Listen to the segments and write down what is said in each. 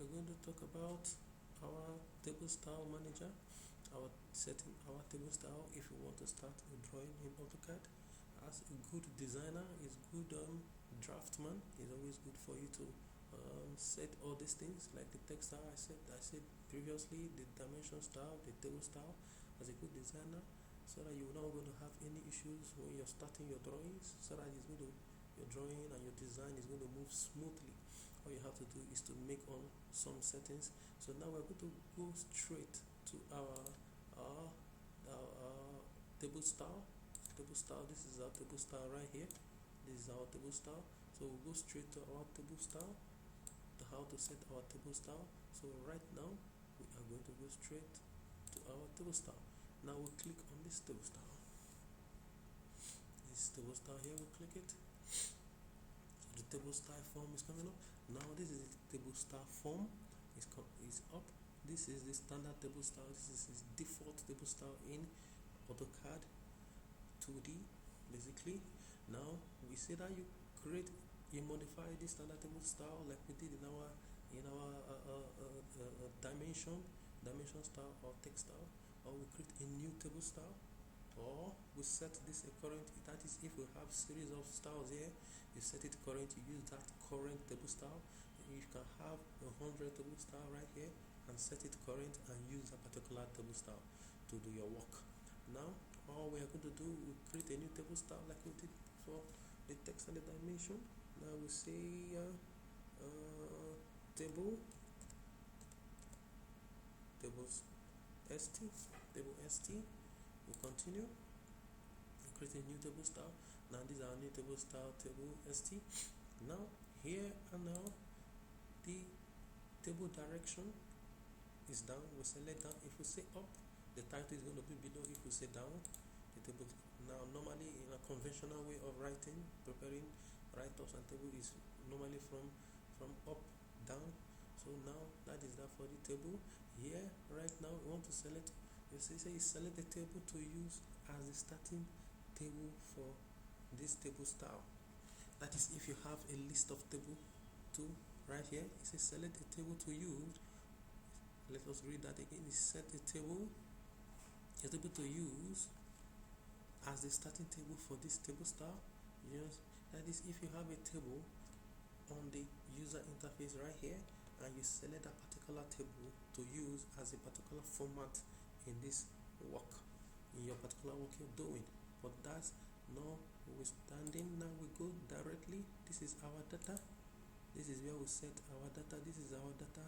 we're going to talk about our table style manager, our setting our table style if you want to start a drawing in AutoCAD. As a good designer, is good draftsman, it's always good for you to set all these things like the text style I said previously, the dimension style, the table style, as a good designer, so that you're not going to have any issues when you're starting your drawings, so that your drawing and your design is going to move smoothly. All you have to do is to make on some settings. So now we're going to go straight to our table style. This is our table style right here. This is our table style. So we'll go straight to our table style, to how to set our table style. So right now we are going to go straight to our table style. Now we'll click on this table style. This table style here, we'll click it. So the table style form is coming up. Now this is the table style form. Is up. This is the standard table style. This is his default table style in AutoCAD 2D basically. Now we say that you modify this standard table style like we did in our dimension style or text style, or we create a new table style, or we set this a current. That is, if we have series of styles here, you set it current, you use that current table style. You can have 100 table style right here and set it current and use a particular table style to do your work. Now all we are going to do, we create a new table style like we did for the text and the dimension. Now we say table st. We continue. We create a new table style. Now this is our new table style, table st. Now here and now the table direction is down. We select down. If we say up, the title is going to be below. If we say down, the table. Now normally in a conventional way of preparing write-ups and table is normally from up down. So now that is that for the table. Here right now we want to select. You say select the table to use as the starting table for this table style. That is, if you have a list of table to right here, it says select a table to use. Let us read that again. It set a table to use as the starting table for this table style. Yes, that is, if you have a table on the user interface right here, and you select a particular table to use as a particular format in this work, in your particular work you're doing. But that's notwithstanding, now we go directly. This is our data. This is where we set our data. This is our data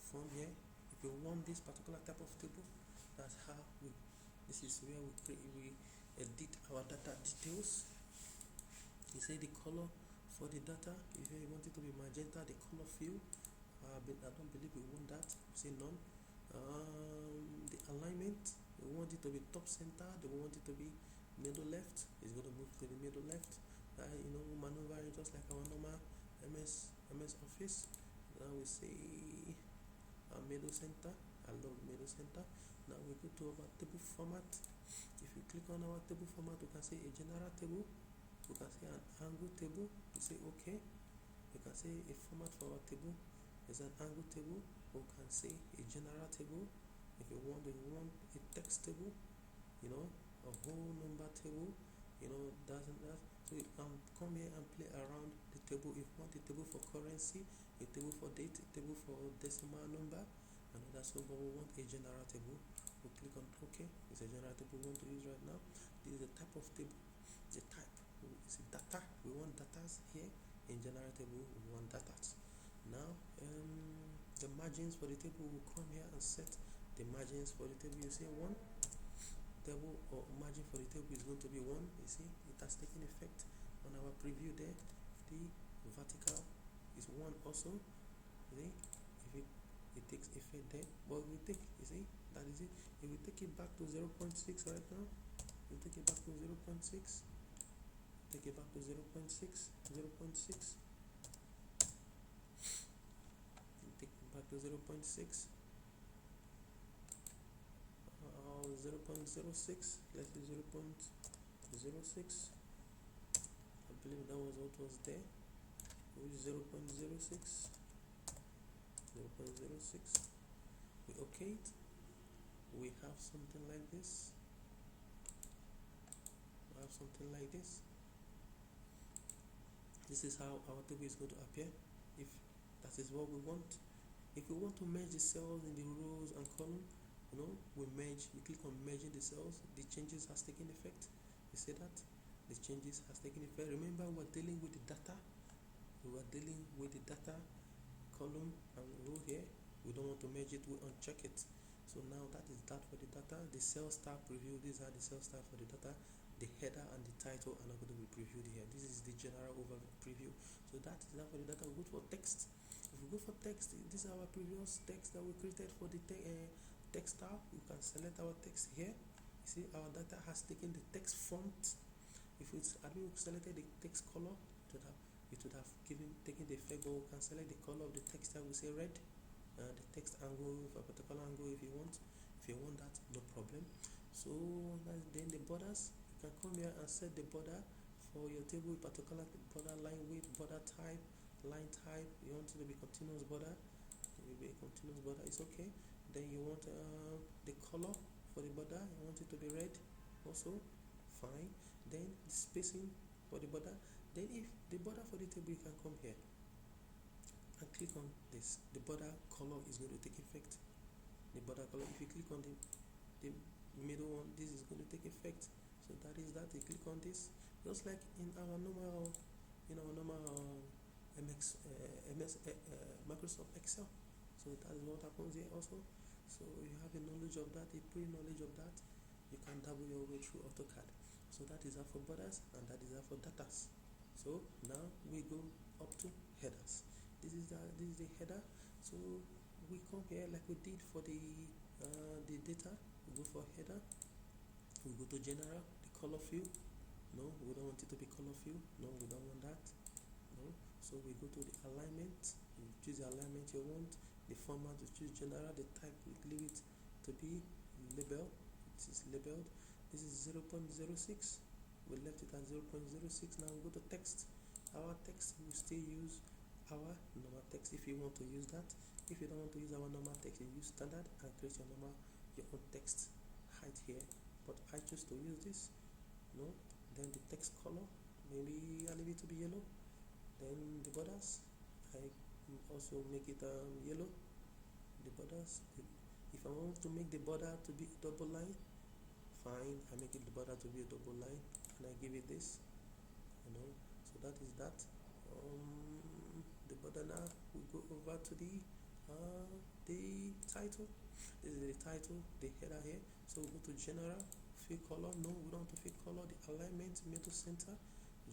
from here. If you want this particular type of table, that's how this is where we edit our data details. You say the color for the data. If you want it to be magenta, the color field. I don't believe we want that. Say none. The alignment, we want it to be top center. We want it to be middle left. It's going to move to the middle left. Maneuver it just like our normal MS Office. Now we say middle center. I love middle center. Now we go to our table format. If you click on our table format, we can say a general table. We can say an angle table. We say okay. We can say a format for our table is an angle table. We can say a general table. If you want a text table, a whole number table, doesn't that. So you can come here and play around the table. If you want a table for currency, a table for date, a table for decimal number, and that's all. But we want a general table. We click on OK. It's a general table we want to use right now. This is the type of table. The type is data. We want datas here. In general table, we want datas. Now the margins for the table, will come here and set the margins for the table. You see one table or margin for the table is going to be 1. You see it has taken effect on our preview there. The vertical is 1 also. You see, if it takes effect there, but we take, you see, that is it. If we take it back to 0.6 right now, we take it back to 0.6, take it back to 0.6, 0.6, take it back to 0.6, 0.06, let's do 0.06. I believe that was what was there. 0.06, 0.06. We okay it. We have something like this. This is how our table is going to appear, if that is what we want. If we want to merge the cells in the rows and column, we click on merging the cells. The changes has taken effect. You see that the changes has taken effect. Remember, we're dealing with the data. We are dealing with the data column and row here. We don't want to merge it, we uncheck it. So now that is that for the data. The cell start preview, these are the cell start for the data. The header and the title are not going to be previewed here. This is the general overview preview. So that is that for the data. We go for text. If we go for text, this is our previous text that we created for the text tab. We can select our text here. You see, our data has taken the text font. If it's admin selected the text color, it would have taken the effect, but we can select the color of the text that we say red. The text angle for a particular angle if you want that, no problem. So then the borders, you can come here and set the border for your table, particular border, line width, border type, line type. You want it to be continuous border, it will be a continuous border, it's okay. Then you want the color for the border, you want it to be red also, fine. Then the spacing for the border. Then if the border for the table, you can come here and click on this. The border color is going to take effect. The border color, if you click on the middle one, this is going to take effect. So that is that. You click on this, just like in our normal Microsoft Excel. So that is what happens here also. So you have a knowledge of that, a pre-knowledge of that. You can double your way through AutoCAD. So that is that for borders, and that is that for datas. So now we go up to headers. This is the header. So we come here like we did for the data. We go for header. We go to general, the color field. No, we don't want it to be color field. No, we don't want that. No. So we go to the alignment. You choose the alignment you want. The format, you choose general. The type, we leave it to be label. It is labeled. This is 0.06. We left it at 0.06. Now we go to text. Our text, we still use our normal text if you want to use that. If you don't want to use our normal text, you use standard and create your own text height here. But I choose to use this. No. Then the text color, maybe I leave it to be yellow. Then the borders, I also make it yellow. The borders, if I want to make the border to be double line, fine, I make it the border to be a double line, and I give it this. So that is that. The border. Now we go over to the title. This is the title, the header here. So we go to general, fill color. No, we don't want to fill color. The alignment, middle, center,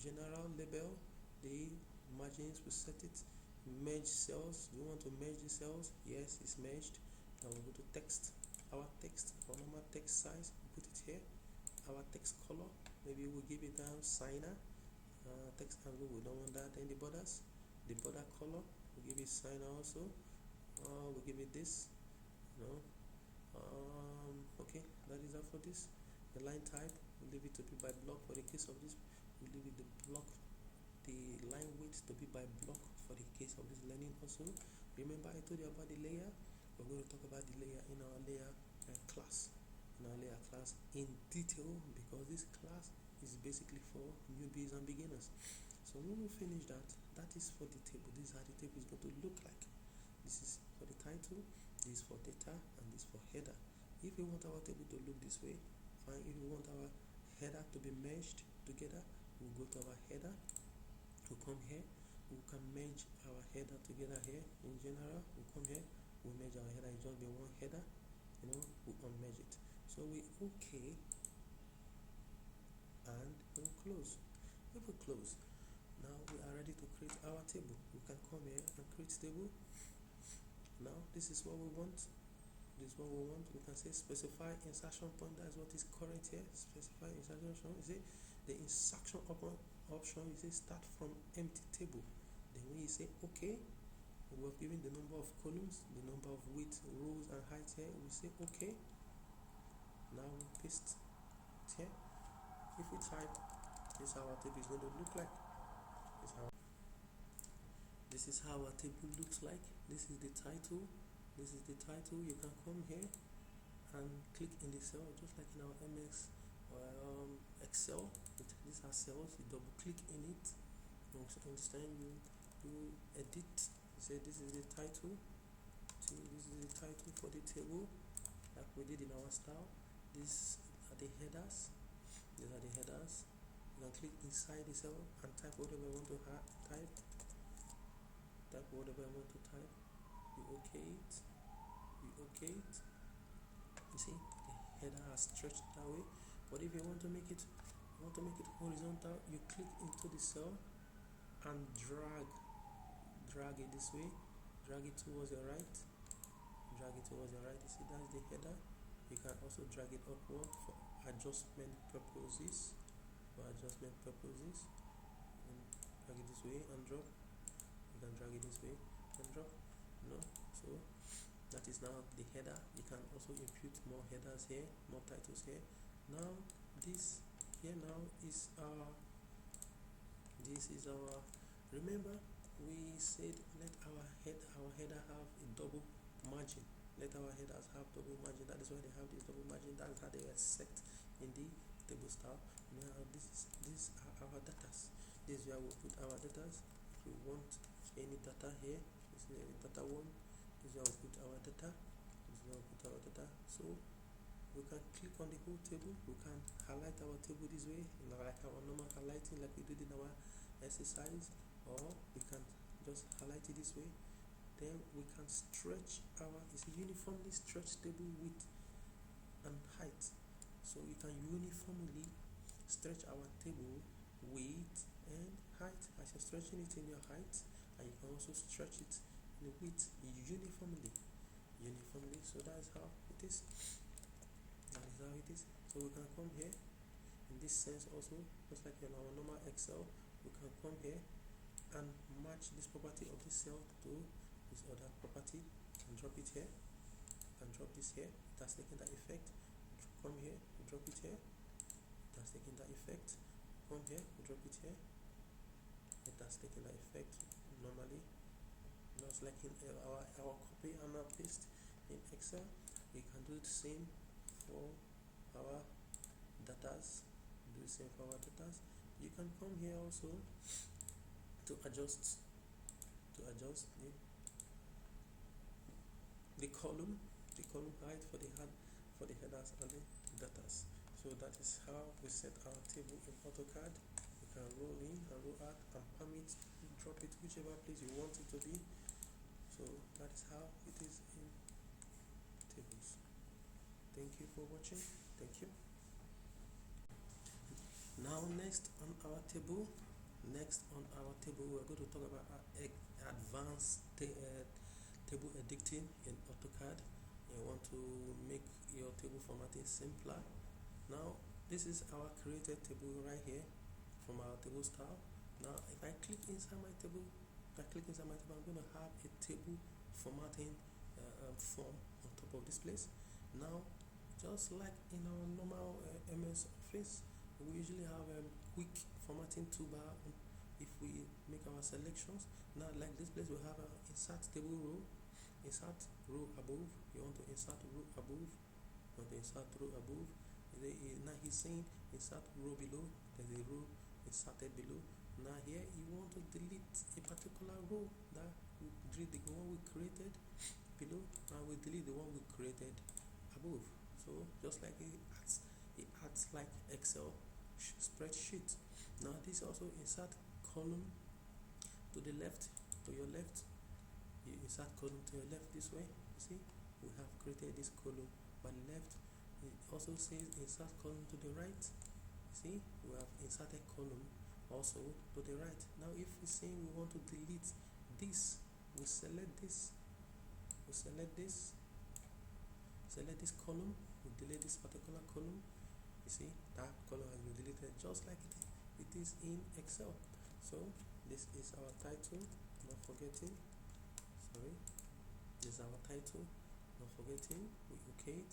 general, label, the margins, we set it. Merge cells. Do you want to merge the cells? Yes, it's merged. Now we go to text. Our text, our normal text size, we put it here. Our text color, maybe we'll give it signer. Text angle, we don't want that. Then the borders, the border color, we give it signer also. We give it this. Okay, that is that for this. The line type, we leave it to be by block. For the case of this, we leave it the block, the line width to be by block for the case of this learning also. Remember I told you about the layer. We're going to talk about the layer in our layer class. In detail, because this class is basically for newbies and beginners. So when we finish that, that is for the table. This is how the table is going to look like. This is for the title, this is for data, and this for header. If we want our table to look this way, fine. If we want our header to be merged together, we'll go to our header. We'll come here. We can merge our header together here. In general, we'll come here. We'll merge our header. It just be one header. We'll unmerge it. So we okay, and we'll close. If we close, now we are ready to create our table. We can come here and create table. Now this is what we want. We can say specify insertion point. That's what is current here. Specify insertion. You see the insertion option. You say start from empty table. Then when you say okay, we have given the number of columns, the number of width, rows, and height here. We say okay. Now we paste it here. If we type, this is how our table is going to look like. This is how our table looks like. This is the title. This is the title. You can come here and click in the cell just like in our MS or Excel. These are cells. You double click in it. You understand? You edit. You say this is the title. See, this is the title for the table, like we did in our style. These are the headers. These are the headers. You can click inside the cell and type whatever you want to type. Type whatever I want to type. You OK it. You OK it. You see, the header has stretched that way. But if you want to make it, horizontal, you click into the cell and drag it this way. Drag it towards your right. Drag it towards your right. You see, that's the header. You can also drag it upward for adjustment purposes. And drag it this way and drop. You can drag it this way and drop. So that is now the header. You can also input more headers here, more titles here. Now this here now is our remember we said let our header have a double margin. Let our headers have double margin. That is why they have this double margin. That is how they are set in the table style. Now these are our datas. This is where we put our datas. If we want any data here, this is data 1. This is where we put our data. So we can click on the whole table. We can highlight our table this way, like our normal highlighting, like we did in our exercise, or we can just highlight it this way. Then we can stretch it's a uniformly stretched table width and height. So you can uniformly stretch our table width and height as you're stretching it in your height, and you can also stretch it in the width uniformly. So that is how it is. So we can come here in this sense also, just like in our normal Excel. We can come here and match this property of this cell to this other property. You can drop it here. You can drop this here. It has taken that effect. Come here, you drop it here. It has taken that effect. Come here, you drop it here. It has taken that effect normally. Just like in our copy and our paste in Excel, we can do the same for our datas. You can come here also to adjust the column height for the headers and the datas. So that is how we set our table in AutoCAD. You can roll in and roll out and permit drop it whichever place you want it to be. So that is how it is in tables. Thank you for watching. Thank you. Now next on our table, we're going to talk about advanced table editing in AutoCAD. You want to make your table formatting simpler. Now this is our created table right here from our table style. Now if I click inside my table, I'm going to have a table formatting form on top of this place. Now just like in our normal MS Office, we usually have a quick formatting toolbar if we make our selections. Now like this place we have an insert table row, insert row above. You want to insert row above. Now he's saying insert row below. There's a row inserted below. Now here you want to delete a particular row that we delete the one we created below, and we delete the one we created above. So just like it acts like Excel spreadsheet. Now this also insert column to the left, to your left. You insert column to your left this way. You see, we have created this column by left. It also says insert column to the right. See, we have inserted column also to the right. Now if we say we want to delete this, we select this column, we delete this particular column. You see, that column has been deleted just like it is in Excel. So this is our title, not forgetting. This is our title, not forgetting. We OK it.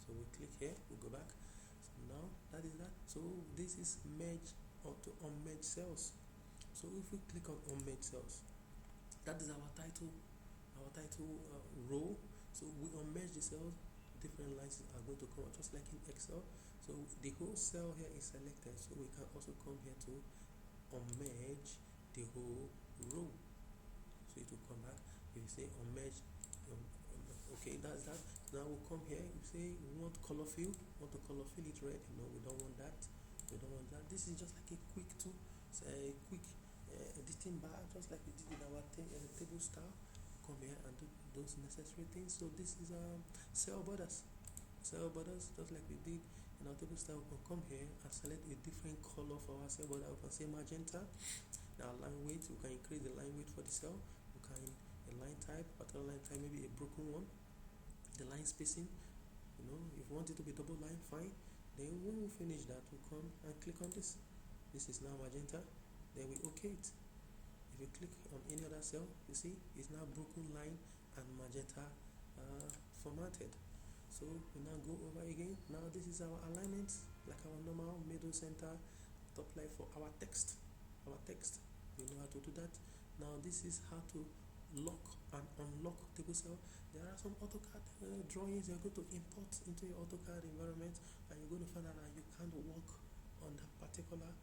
So we click here, we go back. So now that is that. So this is merge onto unmerged cells. So if we click on unmerged cells, That is our title row. So we unmerge the cells, different lines are going to come out just like in Excel. So the whole cell here is selected, so we can also come here to unmerge the whole row. So it will come back. If you say unmerge, okay, that's that. Now we'll come here, you say we want color fill, want to color fill it red. No, we don't want that. We don't want that. This is just like a quick tool, a quick editing bar, just like we did in our table style. Come here and do those necessary things. So this is cell borders, just like we did in our table style. We can come here and select a different color for our cell border. We can say magenta. Now line weight, we can increase the line weight for the cell. We can a line type, particular line type, maybe a broken one. The line spacing, if you want it to be double line, fine. Then when we finish that, we come and click on this. This is now magenta. Then we OK it. If you click on any other cell, you see it's now broken line and magenta formatted. So we now go over again. Now this is our alignment, like our normal middle, center, top left for our text. We know how to do that. Now this is how to lock and unlock table cell. There are some AutoCAD drawings you're going to import into your AutoCAD environment, and you're going to find out that you can't work on that particular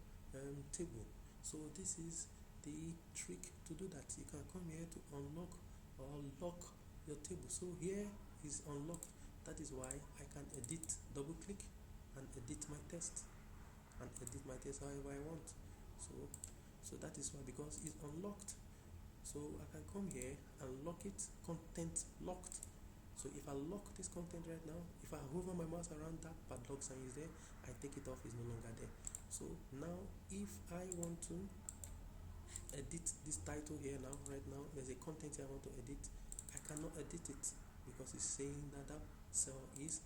table. So this is the trick to do that. You can come here to unlock or lock your table. So here is unlocked. That is why I can edit, double click and edit my text however I want. So that is why, because it's unlocked. So I can come here and lock it, content locked. So if I lock this content right now, if I hover my mouse around that padlock sign is there, I take it off, it's no longer there. So now if I want to edit this title here now, right now, there's a content here I want to edit, I cannot edit it because it's saying that that cell is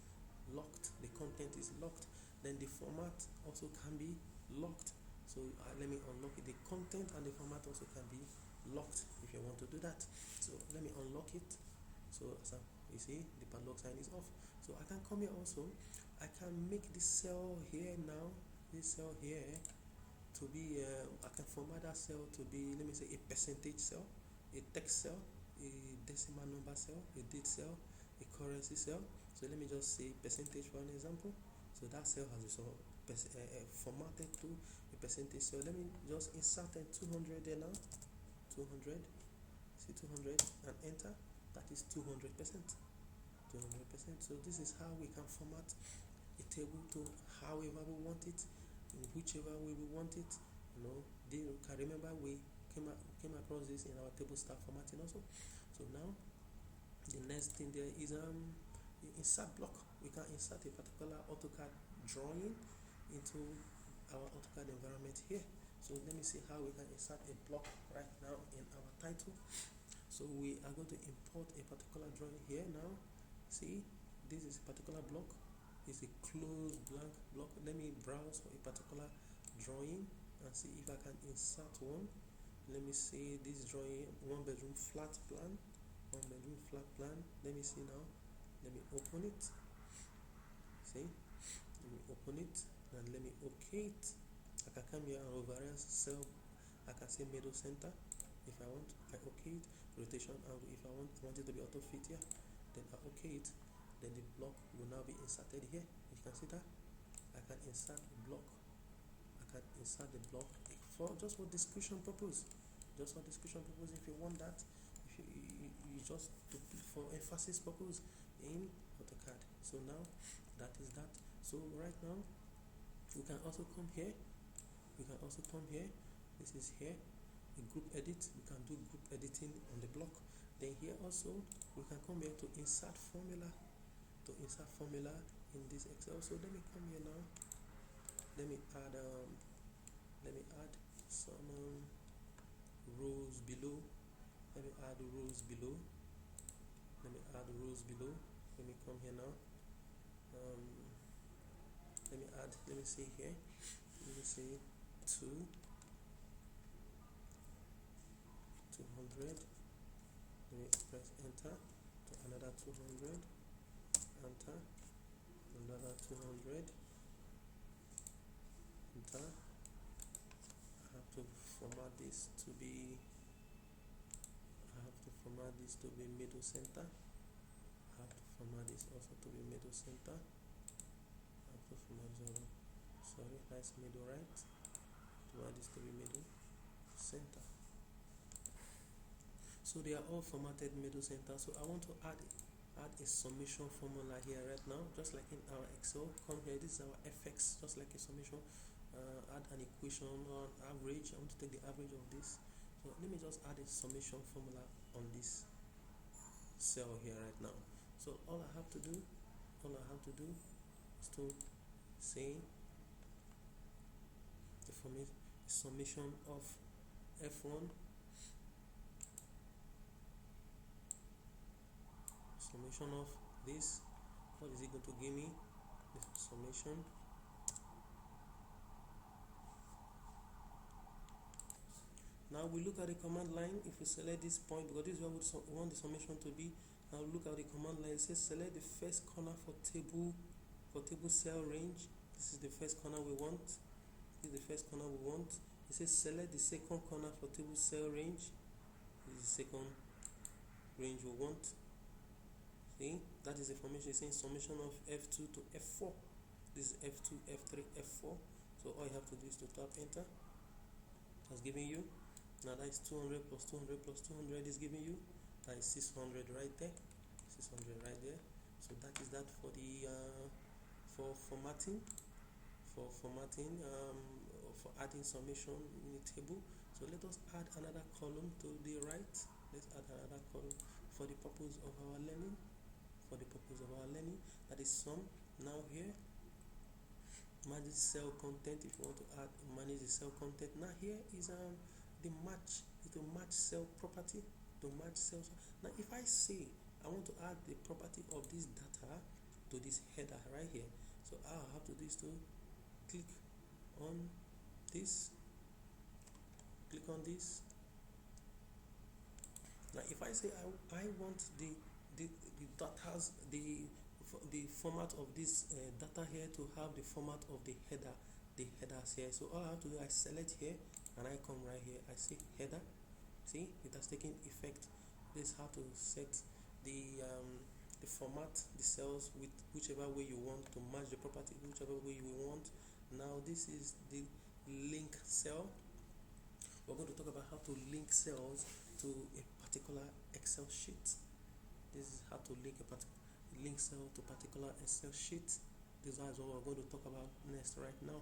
locked, the content is locked. Then the format also can be locked. So let me unlock it. The content and the format also can be locked if you want to do that. So let me unlock it. So you see the padlock sign is off. So I can come here also. I can make this cell here now, this cell here to be I can format that cell to be, let me say, a percentage cell, a text cell, a decimal number cell, a date cell, a currency cell. So let me just say percentage for an example. So that cell has formatted to a percentage. So let me just insert a 200 there now. 200, see 200 and enter. That is 200%. 200%. So this is how we can format a table to however we want it, in whichever way we want it. You can remember we came across this in our table style formatting also. So now the next thing there is the insert block. We can insert a particular AutoCAD drawing into our AutoCAD environment here. So let me see how we can insert a block right now in our title. So we are going to import a particular drawing here now. See, this is a particular block. It's a closed blank block. Let me browse for a particular drawing and see if I can insert one. Let me see this drawing, one bedroom flat plan. Let me see now. Let me open it. See, let me open it and let me OK it. I can come here and override cell. I can say middle center. If I want, I OK it. Rotation angle. If I want it to be auto fit here, then I OK it. Then the block will now be inserted here. You can see that. I can insert the block. For just for discussion purpose. If you want that, if you just for emphasis purpose in AutoCAD. So now that is that. So right now we can also come here. This is here. A group edit. We can do group editing on the block. Then here also we can come here to insert formula. In this Excel. So let me come here now. Let me add some rows below. Let me come here now. Let me see here. Let me say 200. Let me press enter to another 200. Enter another 200. Enter. I have to format this to be. I this to be middle center. I have to format this also to be middle center. I have to format this also. Sorry, that's middle right. Format this to be middle center. So they are all formatted middle center. So I want to add a summation formula here right now, just like in our Excel. Come here, this is our fx, just like a summation. Add an equation or an average. I want to take the average of this. So let me just add a summation formula on this cell here right now. So all I have to do is to say the summation of f1, summation of this. What is it going to give me? The summation. Now we look at the command line. If we select this point, because this is where we want the summation to be. Now look at the command line. It says select the first corner for table cell range. This is the first corner we want. This is the first corner we want. It says select the second corner for table cell range. This is the second range we want. See, that is the formation. It's saying summation of F2 to F4. This is F2, F3, F4. So all you have to do is to tap enter. That's giving you. Now that is 200 plus 200 plus 200 is giving you. That is 600 right there. 600 right there. So that is that for the for formatting. For adding summation in the table. So let us add another column to the right. Let's add another column for the purpose of our learning. That is sum. Now here, manage cell content. If you want to add manage the cell content, now here is the match. It will match cell property to match cells. Now if I say I want to add the property of this data to this header right here, so all I have to do is to click on this. Now if I say I want the data's the format of this data here to have the format of the headers here. So all I have to do, I select here and I come right here, I say header. See, it has taken effect. This is how to set the format, the cells with whichever way you want to match the property, whichever way you want. Now this is the link cell. We're going to talk about how to link cells to a particular Excel sheet. This is how to link cell to particular Excel sheet. This is what we're going to talk about next right now.